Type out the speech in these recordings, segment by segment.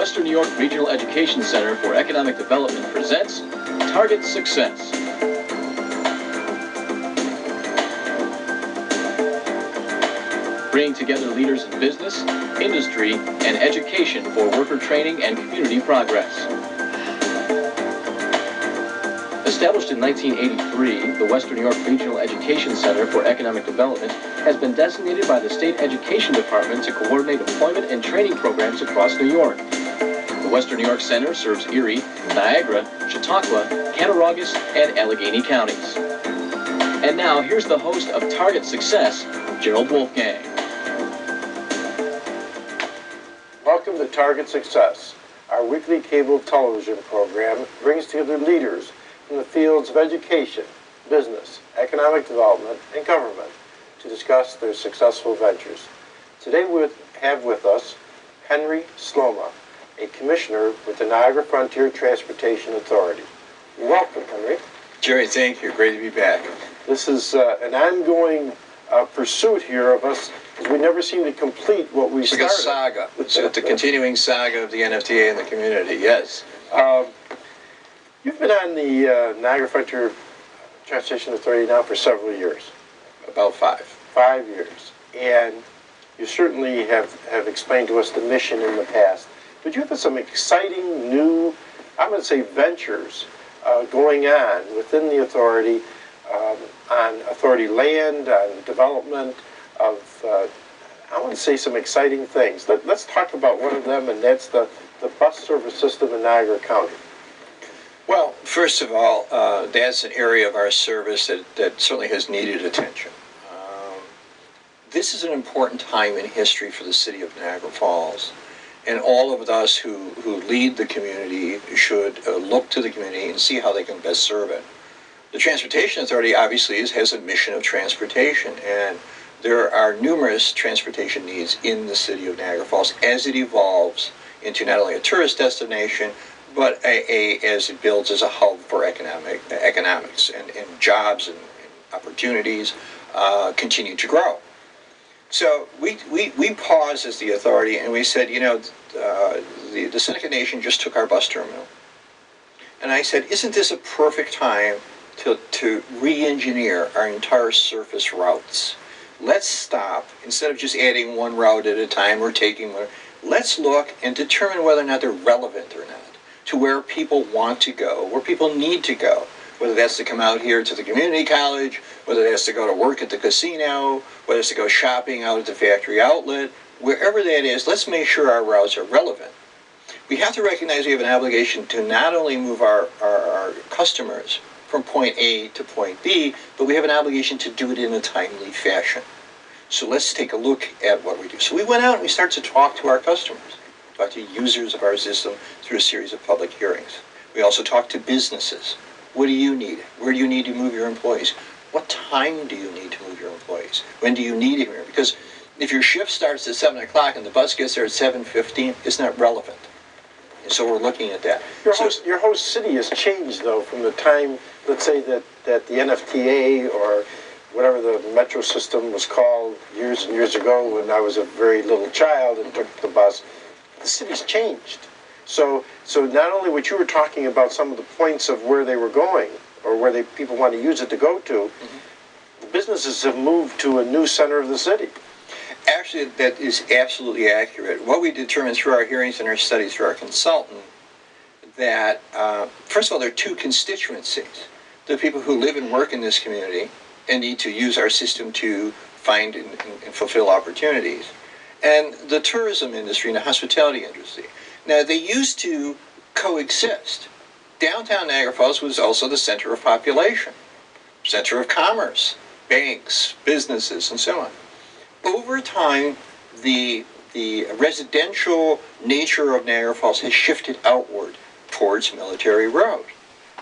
Western New York Regional Education Center for Economic Development presents Target Success. Bringing together leaders in business, industry, and education for worker training and community progress. Established in 1983, the Western New York Regional Education Center for Economic Development has been designated by the State Education Department to coordinate employment and training programs across New York. The Western New York Center serves Erie, Niagara, Chautauqua, Cattaraugus, and Allegheny counties. And now, here's the host of Target Success, Gerald Wolfgang. Welcome to Target Success. Our weekly cable television program brings together leaders in the fields of education, business, economic development, and government to discuss their successful ventures. Today we have with us Henry Sloma, a commissioner with the Niagara Frontier Transportation Authority. Welcome, Henry. Jerry, thank you. Great to be back. This is an ongoing pursuit here of us, because we never seem to complete what we started. It's like a saga. It's a continuing saga of the NFTA in the community, yes. You've been on the Niagara Frontier Transportation Authority now for several years. About 5. 5 years. And you certainly have explained to us the mission in the past. But you have some exciting new, I'm going to say, ventures going on within the authority, on authority land, on development of, I want to say, some exciting things. Let's talk about one of them, and that's the bus service system in Niagara County. Well, first of all, that's an area of our service that certainly has needed attention. This is an important time in history for the city of Niagara Falls, and all of us who lead the community should look to the community and see how they can best serve it. The Transportation Authority obviously has a mission of transportation, and there are numerous transportation needs in the city of Niagara Falls as it evolves into not only a tourist destination, but as it builds as a hub for economics and jobs and opportunities continue to grow. So we paused as the authority and we said, you know, the Seneca Nation just took our bus terminal. And I said, isn't this a perfect time to re-engineer our entire surface routes? Let's stop, instead of just adding one route at a time or taking one, let's look and determine whether or not they're relevant or not to where people want to go, where people need to go, whether that's to come out here to the community college, whether that's to go to work at the casino, whether it's to go shopping out at the factory outlet, wherever that is, let's make sure our routes are relevant. We have to recognize we have an obligation to not only move our customers from point A to point B, but we have an obligation to do it in a timely fashion. So let's take a look at what we do. So we went out and we started to talk to our customers, talk to users of our system through a series of public hearings. We also talked to businesses. What do you need? Where do you need to move your employees? What time do you need to move your employees? When do you need it here? Because if your shift starts at 7 o'clock and the bus gets there at 7:15, it's not relevant. And so we're looking at that. Your whole city has changed, though, from the time, let's say, that the NFTA or whatever the metro system was called years and years ago when I was a very little child and took the bus. The city's changed. So not only what you were talking about, some of the points of where they were going or where people want to use it to go to, the businesses have moved to a new center of the city. Actually, that is absolutely accurate. What we determined through our hearings and our studies through our consultant, that first of all, there are two constituencies. The people who live and work in this community and need to use our system to find and fulfill opportunities, and the tourism industry and the hospitality industry. Now, they used to coexist. Downtown Niagara Falls was also the center of population, center of commerce, banks, businesses, and so on. Over time, the residential nature of Niagara Falls has shifted outward towards Military Road.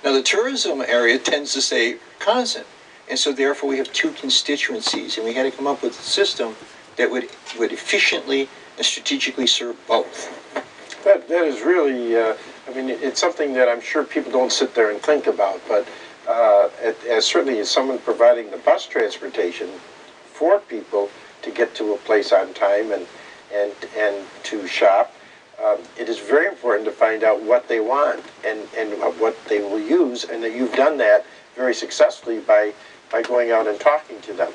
Now, the tourism area tends to stay constant, and so therefore we have two constituencies, and we had to come up with a system that would efficiently and strategically serve both. That is really, I mean, it's something that I'm sure people don't sit there and think about, but as certainly as someone providing the bus transportation for people to get to a place on time and to shop, it is very important to find out what they want and what they will use, and that you've done that very successfully by going out and talking to them.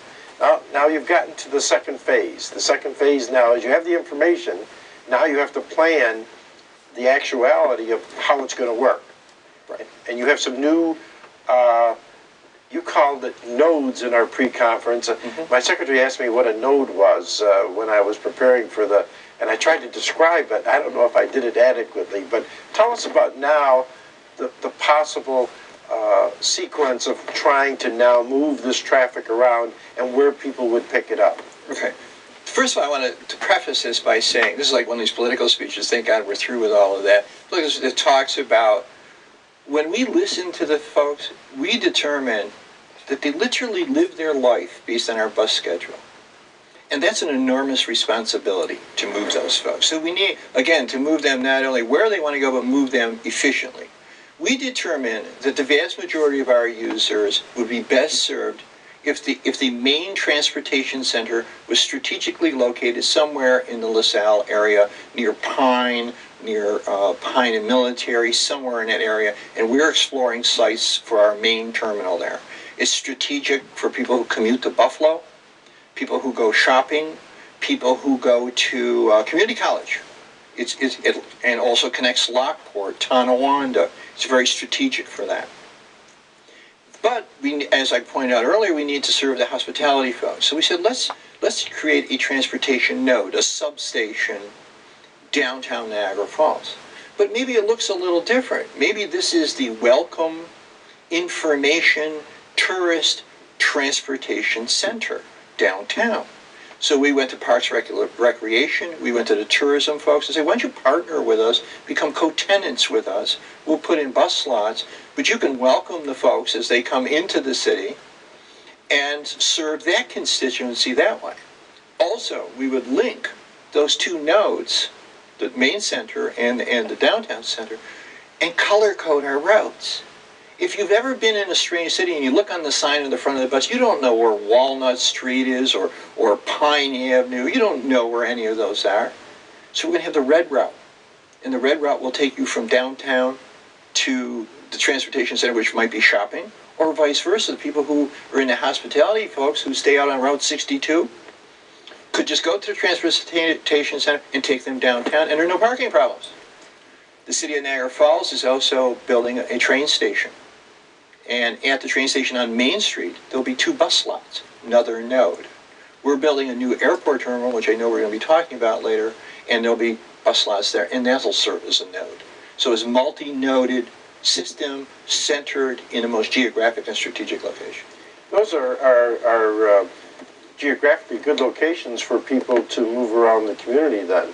Now you've gotten to the second phase. The second phase now is you have the information. Now you have to plan the actuality of how it's going to work. Right. And you have some new, you called it nodes in our pre-conference. My secretary asked me what a node was when I was preparing for the, and I tried to describe it. I don't know if I did it adequately, but tell us about now the possible sequence of trying to now move this traffic around and where people would pick it up. Okay. First of all, I want to preface this by saying, this is like one of these political speeches, thank God we're through with all of that. Look, it talks about, when we listen to the folks, we determine that they literally live their life based on our bus schedule. And that's an enormous responsibility to move those folks. So we need, again, to move them not only where they want to go, but move them efficiently. We determine that the vast majority of our users would be best served if the main transportation center was strategically located somewhere in the LaSalle area, near Pine, near Pine and Military, somewhere in that area, and we're exploring sites for our main terminal there. It's strategic for people who commute to Buffalo, people who go shopping, people who go to community college. It and also connects Lockport, Tonawanda. It's very strategic for that. But we, as I pointed out earlier, we need to serve the hospitality folks. So we said, let's create a transportation node, a substation, downtown Niagara Falls. But maybe it looks a little different. Maybe this is the welcome, information, tourist, transportation center downtown. So we went to Parks Recreation, we went to the tourism folks and said, why don't you partner with us, become co-tenants with us, we'll put in bus slots, but you can welcome the folks as they come into the city and serve that constituency that way. Also, we would link those two nodes, the main center and the downtown center, and color code our routes. If you've ever been in a strange city and you look on the sign in the front of the bus, you don't know where Walnut Street is or Pine Avenue. You don't know where any of those are. So we're going to have the red route. And the red route will take you from downtown to the transportation center, which might be shopping, or vice versa. The people who are in the hospitality folks who stay out on Route 62 could just go to the transportation center and take them downtown, and there are no parking problems. The city of Niagara Falls is also building a train station. And at the train station on Main Street, there'll be 2 bus slots, another node. We're building a new airport terminal, which I know we're going to be talking about later, and there'll be bus slots there, and that'll serve as a node. So it's a multi-noded system centered in the most geographic and strategic location. Those are geographically good locations for people to move around the community then.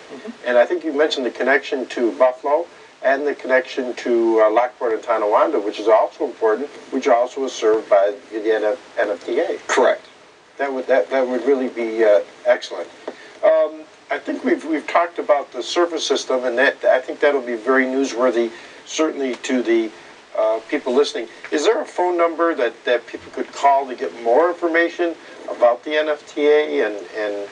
And I think you mentioned the connection to Buffalo and the connection to Lockport and Tonawanda, which is also important, which also is served by the NFTA. Correct. That would really be excellent. I think we've talked about the surface system, and I think that'll be very newsworthy, certainly to the people listening. Is there a phone number that people could call to get more information about the NFTA and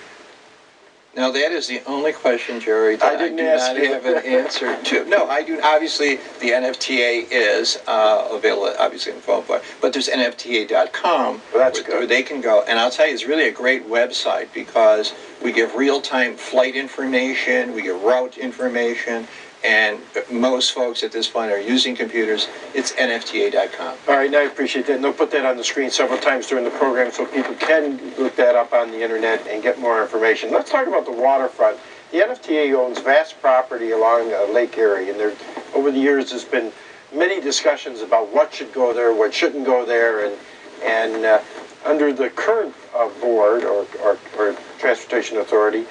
Now that is the only question, Jerry, that I do not have an answer to. No, I do. Obviously, the NFTA is available, obviously, in the phone book, but there's NFTA.com where they can go. And I'll tell you, it's really a great website because we give real-time flight information, we give route information, and most folks at this point are using computers. It's NFTA.com. All right, now I appreciate that. And they'll put that on the screen several times during the program so people can look that up on the internet and get more information. Let's talk about the waterfront. The NFTA owns vast property along Lake Erie, and over the years there's been many discussions about what should go there, what shouldn't go there, and under the current board or Transportation Authority,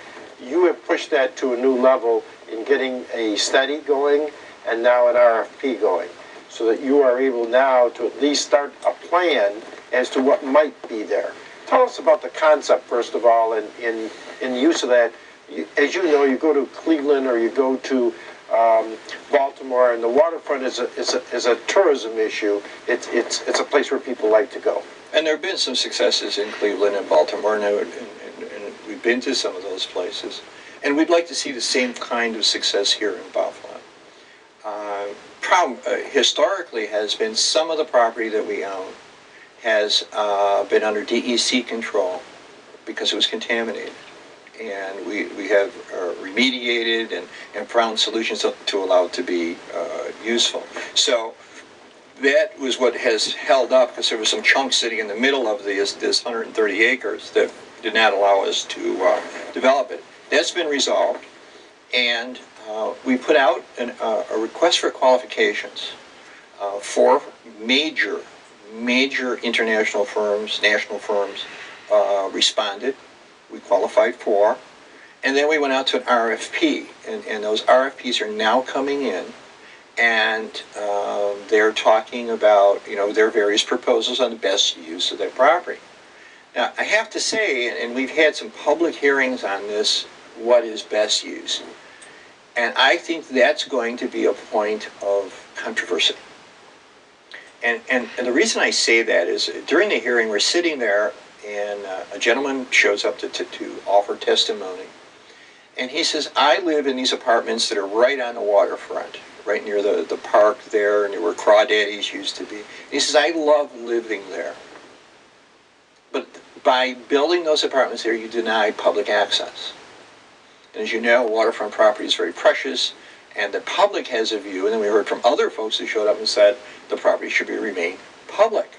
you have pushed that to a new level in getting a study going and now an RFP going, so that you are able now to at least start a plan as to what might be there. Tell us about the concept, first of all, and in the use of that. As you know, you go to Cleveland or you go to Baltimore, and the waterfront is a tourism issue. It's a place where people like to go. And there have been some successes in Cleveland and Baltimore, and we've been to some of those places. And we'd like to see the same kind of success here in Buffalo. Problem historically has been some of the property that we own has been under DEC control because it was contaminated. And we have remediated and found solutions to allow it to be useful. So that was what has held up, because there was some chunk sitting in the middle of this 130 acres that did not allow us to develop it. That's been resolved, and we put out a request for qualifications. For major international firms, national firms, responded. We qualified for, and then we went out to an RFP, and those RFPs are now coming in, and they're talking about, you know, their various proposals on the best use of their property. Now, I have to say, and we've had some public hearings on this, what is best use, and I think that's going to be a point of controversy. And the reason I say that is during the hearing, we're sitting there, and a gentleman shows up to offer testimony. And he says, I live in these apartments that are right on the waterfront, right near the park there, near where Crawdaddy's used to be. And he says, I love living there. But by building those apartments there, you deny public access. And as you know, waterfront property is very precious, and the public has a view, and then we heard from other folks who showed up and said the property should remain public.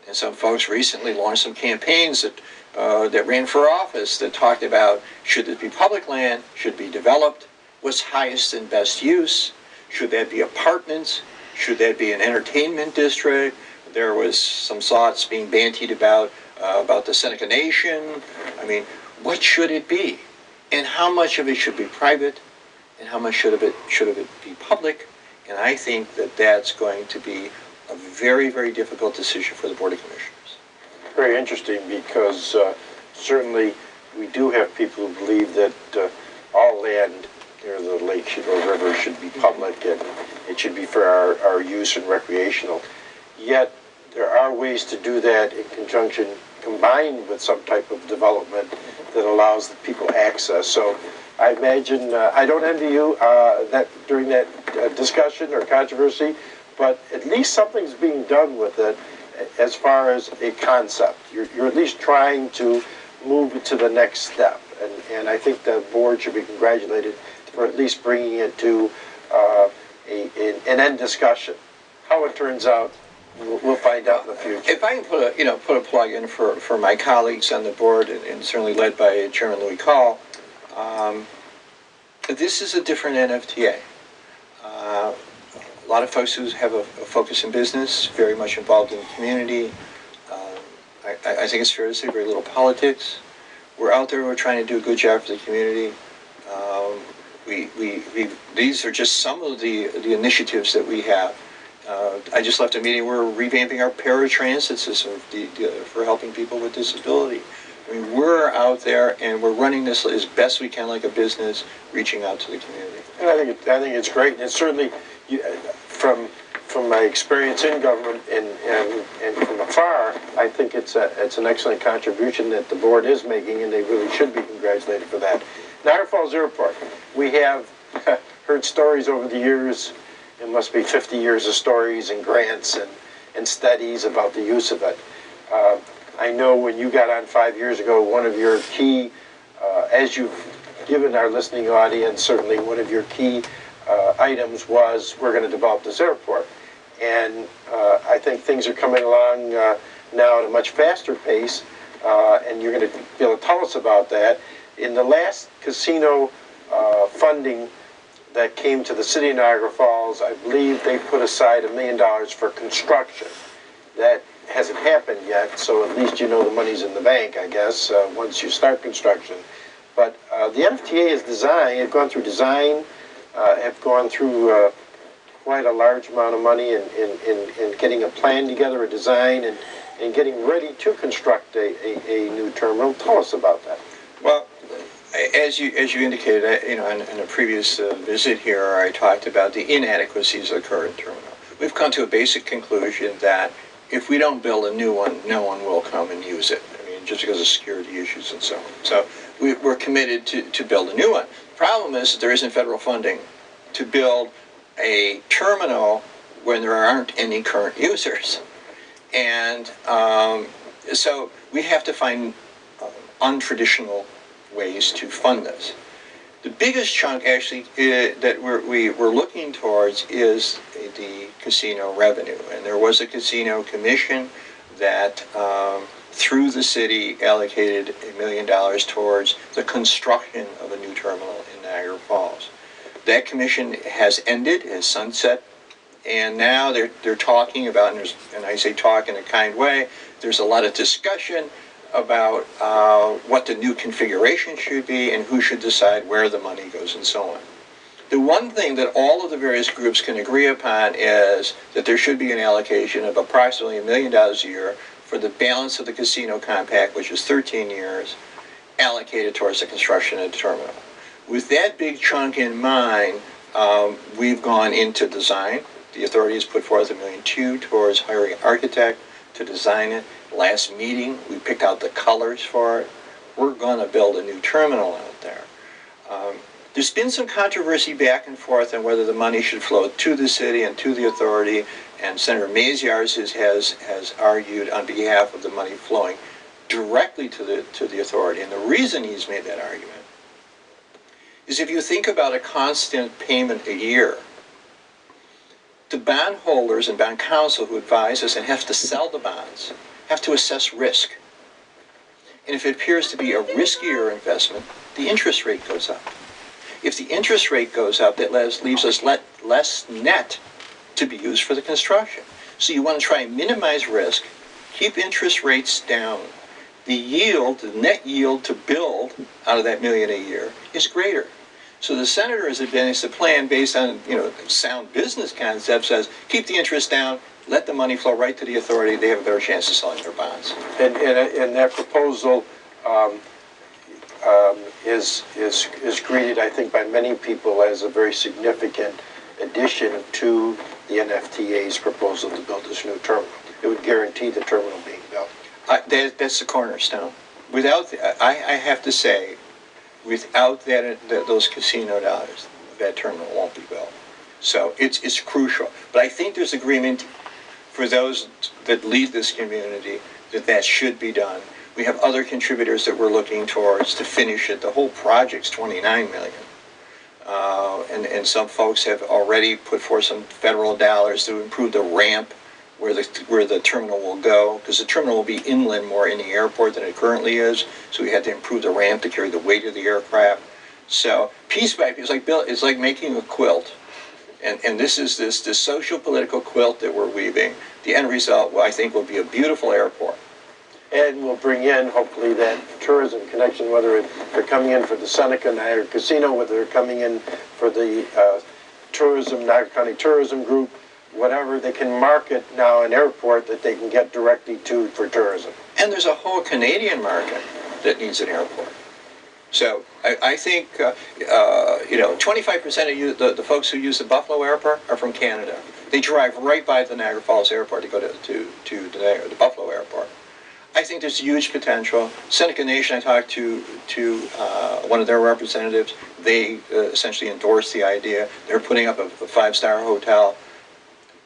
And some folks recently launched some campaigns that ran for office that talked about, should it be public land, should it be developed, what's highest and best use, should that be apartments, should that be an entertainment district. There was some thoughts being bantied about the Seneca Nation. I mean, what should it be? And how much of it should be private, and how much should of it be public? And I think that that's going to be a very, very difficult decision for the Board of Commissioners. Very interesting, because certainly we do have people who believe that all land near the lake or river should be public, and it should be for our use and recreational. Yet there are ways to do that in conjunction, combined with some type of development that allows the people access. So I imagine, I don't envy you that during that discussion or controversy, but at least something's being done with it as far as a concept. You're at least trying to move it to the next step. And I think the board should be congratulated for at least bringing it to an end discussion. How it turns out, we'll find out in the future. If I can put a plug in for my colleagues on the board, and certainly led by Chairman Louis Call, this is a different NFTA. A lot of folks who have a focus in business, very much involved in the community. I think it's fair to say very little politics. We're out there, we're trying to do a good job for the community. These are just some of the initiatives that we have. I just left a meeting where we're revamping our paratransit system for helping people with disability. I mean, we're out there and we're running this as best we can like a business, reaching out to the community. And I think it's great, and certainly from my experience in government and from afar, I think it's an excellent contribution that the board is making, and they really should be congratulated for that. Niagara Falls Airport, we have heard stories over the years. It must be 50 years of stories and grants and studies about the use of it. I know when you got on 5 years ago, one of your key, as you've given our listening audience, certainly one of your key items was, we're going to develop this airport. And I think things are coming along now at a much faster pace, and you're going to be able to tell us about that. In the last casino funding that came to the city of Niagara Falls, I believe they put aside $1 million for construction. That hasn't happened yet, so at least you know the money's in the bank, I guess, once you start construction. But the NFTA is designed, have gone through design, have gone through quite a large amount of money in getting a plan together, a design, and getting ready to construct a new terminal. Tell us about that. Well, as you indicated, in a previous visit here, I talked about the inadequacies of the current terminal. We've come to a basic conclusion that if we don't build a new one, no one will come and use it. I mean, just because of security issues and so on. So we're committed to build a new one. The problem is that there isn't federal funding to build a terminal when there aren't any current users. And so we have to find untraditional ways to fund this. The biggest chunk actually that we're looking towards is the casino revenue. And there was a casino commission that through the city allocated $1 million towards the construction of a new terminal in Niagara Falls. That commission has ended, has sunset, and now they're talking about, and I say talk in a kind way, there's a lot of discussion about what the new configuration should be and who should decide where the money goes and so on. The one thing that all of the various groups can agree upon is that there should be an allocation of approximately $1 million a year for the balance of the casino compact, which is 13 years, allocated towards the construction of the terminal. With that big chunk in mind, we've gone into design. The authority has put forth $1.2 million towards hiring an architect to design it. Last meeting, we picked out the colors for it. We're going to build a new terminal out there. There's been some controversy back and forth on whether the money should flow to the city and to the authority, and Senator Maziarz has argued on behalf of the money flowing directly to the authority. And the reason he's made that argument is if you think about a constant payment a year, the bondholders and bond counsel who advise us and have to sell the bonds have to assess risk. And if it appears to be a riskier investment, the interest rate goes up. If the interest rate goes up, that leaves us less net to be used for the construction. So you want to try and minimize risk, keep interest rates down. The yield, the net yield to build out of that $1 million a year is greater. So the senator has advanced a plan based on, sound business concept, says keep the interest down, let the money flow right to the authority. They have a better chance of selling their bonds. And that proposal is greeted, I think, by many people as a very significant addition to the NFTA's proposal to build this new terminal. It would guarantee the terminal being built. That's the cornerstone. Without, I have to say, without those casino dollars, that terminal won't be built. So it's crucial. But I think there's agreement for those that lead this community that should be done. We have other contributors that we're looking towards to finish it. The whole project's $29 million. And some folks have already put forth some federal dollars to improve the ramp where the terminal will go, because the terminal will be inland more in the airport than it currently is. So we had to improve the ramp to carry the weight of the aircraft. So piece by piece, it's like making a quilt. And this is this social political quilt that we're weaving. The end result, I think, will be a beautiful airport. And we'll bring in, hopefully, that tourism connection, whether they're coming in for the Seneca Niagara Casino, whether they're coming in for the Niagara County Tourism Group, whatever, they can market now an airport that they can get directly to for tourism. And there's a whole Canadian market that needs an airport. So I think, 25% of the folks who use the Buffalo Airport are from Canada. They drive right by the Niagara Falls Airport to go to the Buffalo Airport. I think there's huge potential. Seneca Nation, I talked to one of their representatives. They essentially endorsed the idea. They're putting up a 5-star hotel.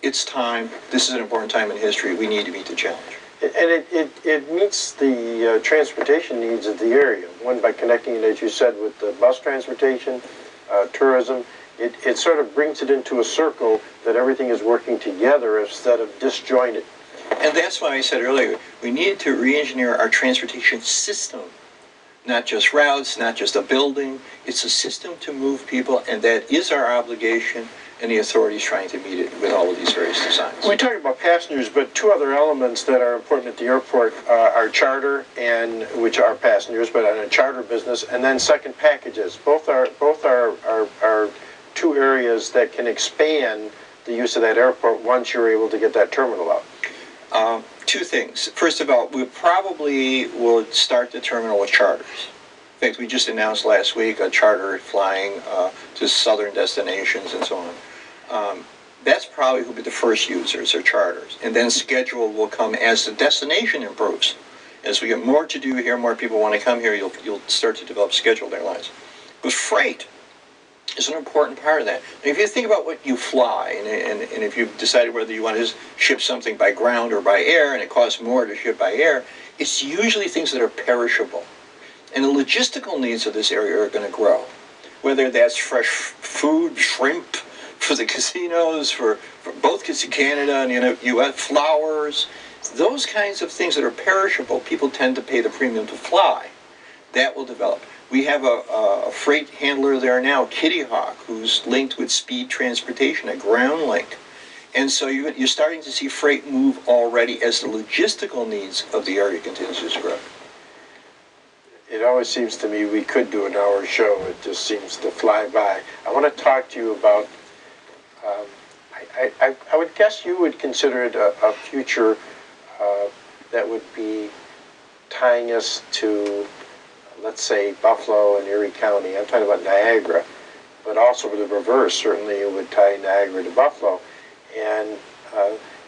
It's time. This is an important time in history. We need to meet the challenge. And it meets the transportation needs of the area. One, by connecting it, as you said, with the bus transportation, tourism. It sort of brings it into a circle that everything is working together instead of disjointed. And that's why I said earlier, we need to re-engineer our transportation system. Not just routes, not just a building. It's a system to move people, and that is our obligation, and the authority is trying to meet it with all of these various designs. We talked about passengers, but two other elements that are important at the airport are charter, which are passengers, but on a charter business, and then second packages. Both are two areas that can expand the use of that airport once you're able to get that terminal out. Two things. First of all, we probably will start the terminal with charters. In fact, we just announced last week a charter flying to southern destinations and so on. That's probably who will be the first users, or charters. And then schedule will come as the destination improves. As we get more to do here, more people want to come here, you'll start to develop scheduled airlines. But freight is an important part of that. And if you think about what you fly, and if you've decided whether you want to ship something by ground or by air, and it costs more to ship by air, it's usually things that are perishable. And the logistical needs of this area are going to grow. Whether that's fresh food, shrimp for the casinos, for both Canada and the U.S., flowers, those kinds of things that are perishable, people tend to pay the premium to fly. That will develop. We have a freight handler there now, Kitty Hawk, who's linked with Speed Transportation, a ground link. And so you're starting to see freight move already as the logistical needs of the area continues to grow. It always seems to me we could do an hour show. It just seems to fly by. I want to talk to you about, I would guess you would consider it a future that would be tying us to, let's say, Buffalo and Erie County. I'm talking about Niagara, but also the reverse. Certainly it would tie Niagara to Buffalo. And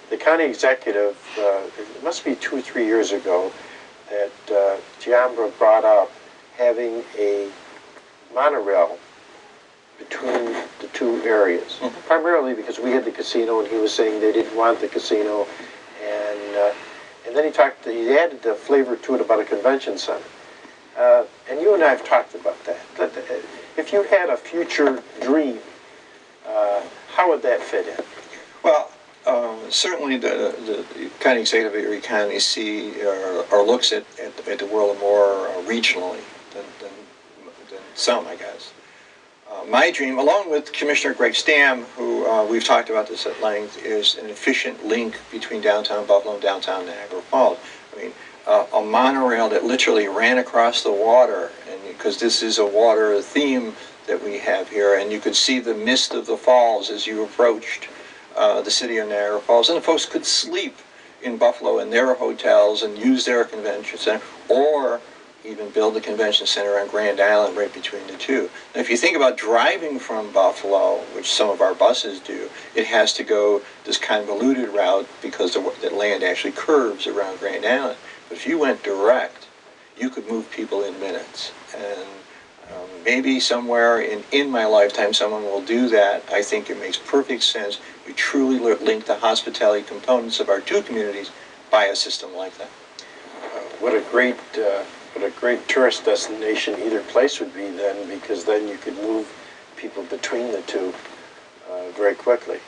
the county executive, it must be 2 or 3 years ago, that Giambra brought up having a monorail between the two areas, primarily because we had the casino, and he was saying they didn't want the casino, and then he added the flavor to it about a convention center. And you and I have talked about that. If you had a future dream, how would that fit in? Well, certainly the county executive of Erie County or looks at the world more regionally than some, I guess. My dream, along with Commissioner Greg Stam, who we've talked about this at length, is an efficient link between downtown Buffalo and downtown Niagara Falls. I mean, a monorail that literally ran across the water, and because this is a water theme that we have here, and you could see the mist of the falls as you approached the city of Niagara Falls, and the folks could sleep in Buffalo in their hotels and use their convention center, or even build a convention center on Grand Island right between the two. Now, if you think about driving from Buffalo, which some of our buses do, it has to go this convoluted route because the land actually curves around Grand Island. But if you went direct, you could move people in minutes. And maybe somewhere in my lifetime someone will do that. I think it makes perfect sense. We truly link the hospitality components of our two communities by a system like that. What a great tourist destination either place would be then, because then you could move people between the two very quickly.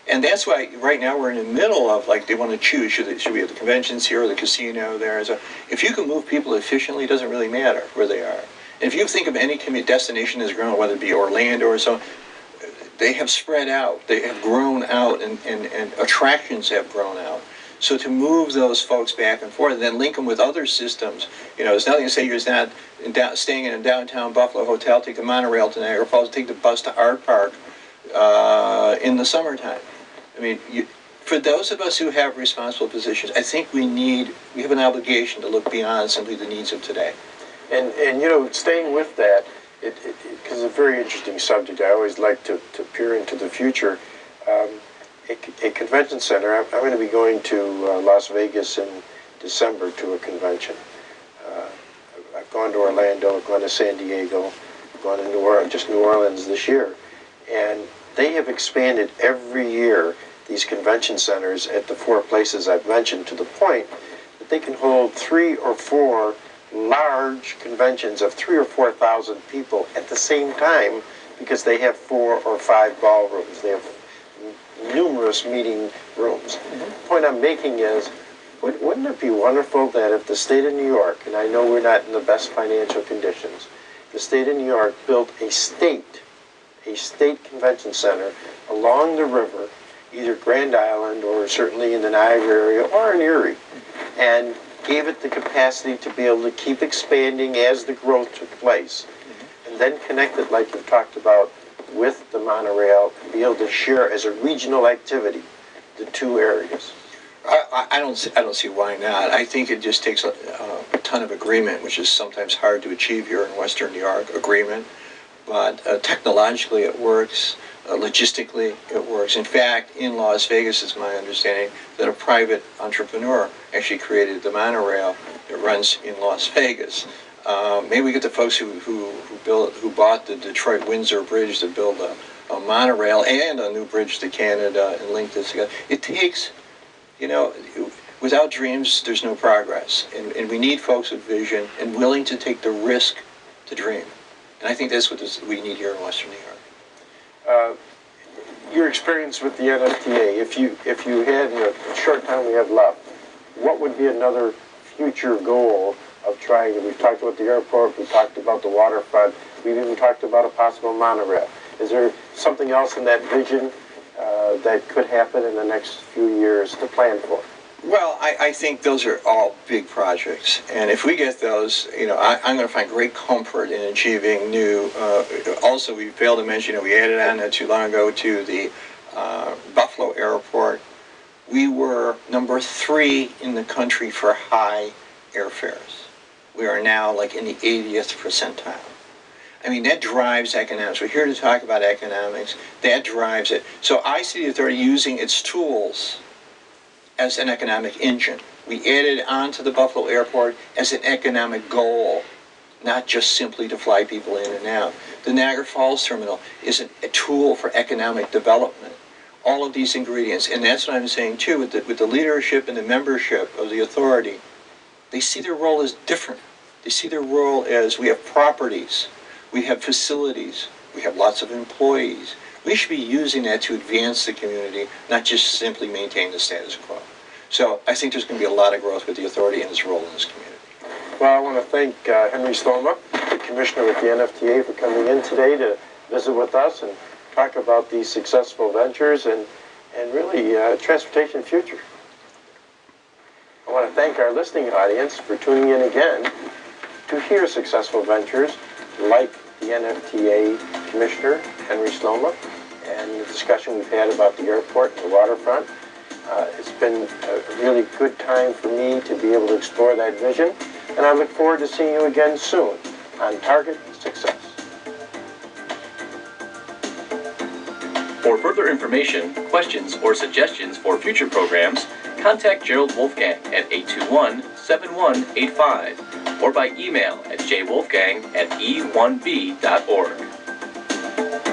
And that's why right now we're in the middle of, like, they want to choose, should we have the conventions here or the casino there? So if you can move people efficiently, it doesn't really matter where they are. And if you think of any destination that's grown, whether it be Orlando or so, they have spread out, they have grown out, and attractions have grown out. So to move those folks back and forth and then link them with other systems, there's nothing to say you're not staying in a downtown Buffalo hotel, take the monorail to Niagara Falls, take the bus to Art Park in the summertime. I mean, for those of us who have responsible positions, I think we have an obligation to look beyond simply the needs of today. And staying with that, because it's a very interesting subject, I always like to peer into the future. A convention center, I'm going to be going to Las Vegas in December to a convention. I've gone to Orlando, I've gone to San Diego, I've gone to New Orleans this year. And they have expanded every year these convention centers at the 4 places I've mentioned, to the point that they can hold 3 or 4 large conventions of 3,000 or 4,000 people at the same time, because they have 4 or 5 ballrooms. They have numerous meeting rooms. The point I'm making is, wouldn't it be wonderful that if the state of New York, and I know we're not in the best financial conditions, the state of New York built a state convention center along the river, either Grand Island or certainly in the Niagara area or in Erie, and gave it the capacity to be able to keep expanding as the growth took place, and then connect it, like you've talked about, with the monorail, and be able to share as a regional activity the two areas. I don't see why not. I think it just takes a ton of agreement, which is sometimes hard to achieve here in Western New York, agreement. But technologically it works, logistically it works. In fact, in Las Vegas, it's my understanding that a private entrepreneur actually created the monorail that runs in Las Vegas. Maybe we get the folks who bought the Detroit-Windsor Bridge to build a monorail and a new bridge to Canada and link this together. It takes, without dreams, there's no progress. And we need folks with vision and willing to take the risk to dream. And I think that's what we need here in Western New York. Your experience with the NFTA, if you had, in the short time we have left, what would be another future goal of trying? We've talked about the airport, we've talked about the waterfront, we've even talked about a possible monorail. Is there something else in that vision that could happen in the next few years to plan for? Well, I think those are all big projects, and if we get those, I'm going to find great comfort in achieving new. Also, we failed to mention, we added on not too long ago to the Buffalo Airport. We were number 3 in the country for high airfares. We are now like in the 80th percentile. I mean, that drives economics. We're here to talk about economics. That drives it. So I see the authority using its tools as an economic engine. We added onto the Buffalo Airport as an economic goal, not just simply to fly people in and out. The Niagara Falls Terminal is a tool for economic development. All of these ingredients, and that's what I'm saying too, with the leadership and the membership of the authority, they see their role as different. They see their role as we have properties, we have facilities, we have lots of employees. We should be using that to advance the community, not just simply maintain the status quo. So I think there's going to be a lot of growth with the authority and its role in this community. Well, I want to thank Henry Sloma, the commissioner with the NFTA, for coming in today to visit with us and talk about these successful ventures and really transportation future. I want to thank our listening audience for tuning in again to hear successful ventures like the NFTA Commissioner, Henry Sloma, and the discussion we've had about the airport and the waterfront. It's been a really good time for me to be able to explore that vision, and I look forward to seeing you again soon on Target Success. For further information, questions, or suggestions for future programs, contact Gerald Wolfgang at 821-7185 or by email at jwolfgang@e1b.org.